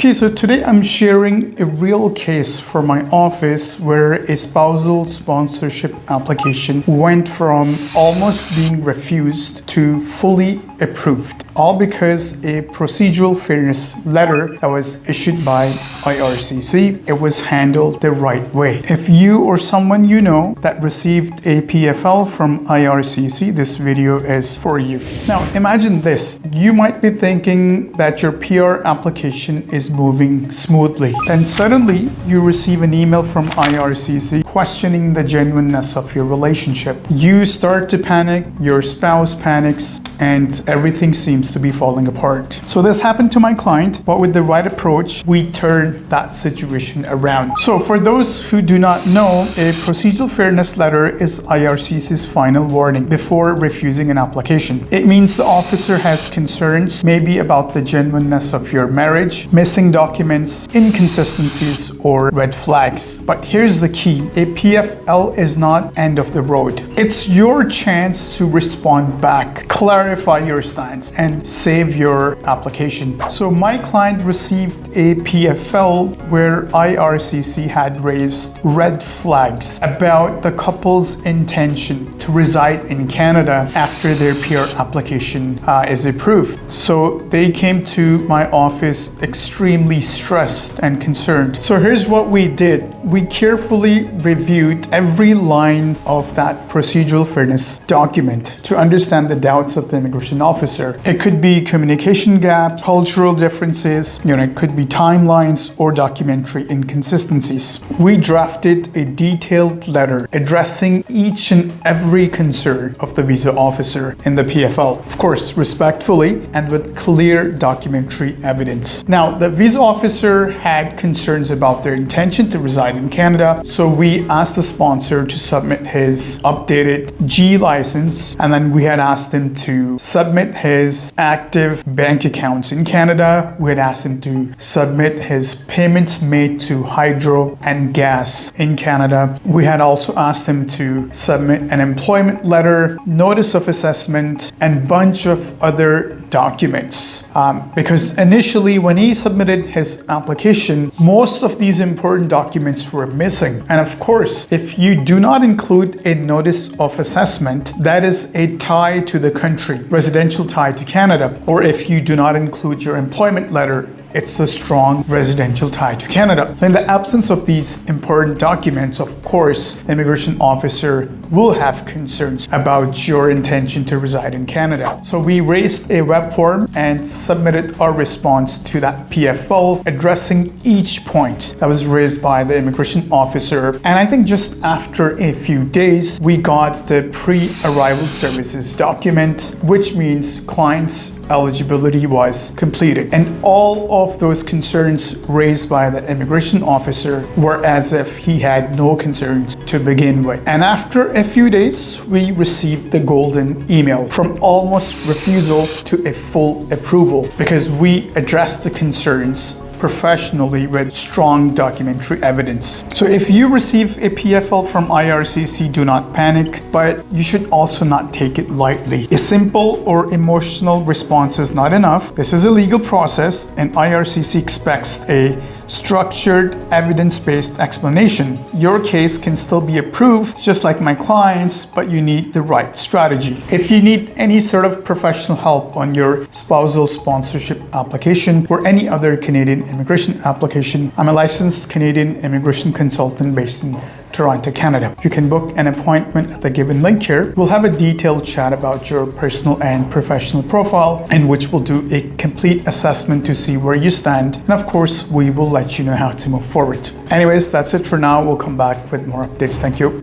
Okay, so today I'm sharing a real case for my office where a spousal sponsorship application went from almost being refused to fully approved, all because a procedural fairness letter that was issued by IRCC, it was handled the right way. If you or someone you know that received a PFL from IRCC, this video is for you. Now imagine this, you might be thinking that your PR application is moving smoothly. Then suddenly you receive an email from IRCC questioning the genuineness of your relationship. You start to panic, your spouse panics, and everything seems to be falling apart. So this happened to my client, but with the right approach, we turned that situation around. So for those who do not know, a procedural fairness letter is IRCC's final warning before refusing an application. It means the officer has concerns maybe about the genuineness of your marriage, missing documents, inconsistencies, or red flags. But here's the key, a PFL is not end of the road. It's your chance to respond back, clarify your stance, and save your application. So my client received a PFL where IRCC had raised red flags about the couple's intention to reside in Canada after their PR application is approved. So they came to my office extremely stressed and concerned. So here's what we did. We carefully reviewed every line of that procedural fairness document to understand the doubts of the immigration officer. It could be communication gaps, cultural differences, it could be timelines or documentary inconsistencies. We drafted a detailed letter addressing each and every concern of the visa officer in the PFL, of course, respectfully and with clear documentary evidence. Now, the visa officer had concerns about their intention to reside in Canada, so we asked the sponsor to submit his updated G license, and then we had asked him to submit his active bank accounts in Canada. We had asked him to submit his payments made to hydro and gas in Canada. We had also asked him to submit an employment letter, notice of assessment, and bunch of other documents. Because initially when he submitted his application, most of these important documents were missing. And of course, if you do not include a notice of assessment, that is a tie to the country, residential tie to Canada. Or if you do not include your employment letter, it's a strong residential tie to Canada. In the absence of these important documents, of course, the immigration officer will have concerns about your intention to reside in Canada. So we raised a web form and submitted our response to that PFL, addressing each point that was raised by the immigration officer. And I think just after a few days, we got the pre-arrival services document, which means client's eligibility was completed. And all of those concerns raised by the immigration officer were as if he had no concerns to begin with. And after a few days, we received the golden email from almost refusal to a full approval because we addressed the concerns professionally with strong documentary evidence. So if you receive a PFL from IRCC, do not panic, but you should also not take it lightly. A simple or emotional response is not enough. This is a legal process and IRCC expects a structured, evidence-based explanation. Your case can still be approved, just like my clients, but you need the right strategy. If you need any sort of professional help on your spousal sponsorship application or any other Canadian immigration application, I'm a licensed Canadian immigration consultant based in Toronto, Canada. You can book an appointment at the given link here. We'll have a detailed chat about your personal and professional profile, in which we'll do a complete assessment to see where you stand. And of course, we will let you know how to move forward. Anyways, that's it for now. We'll come back with more updates. Thank you.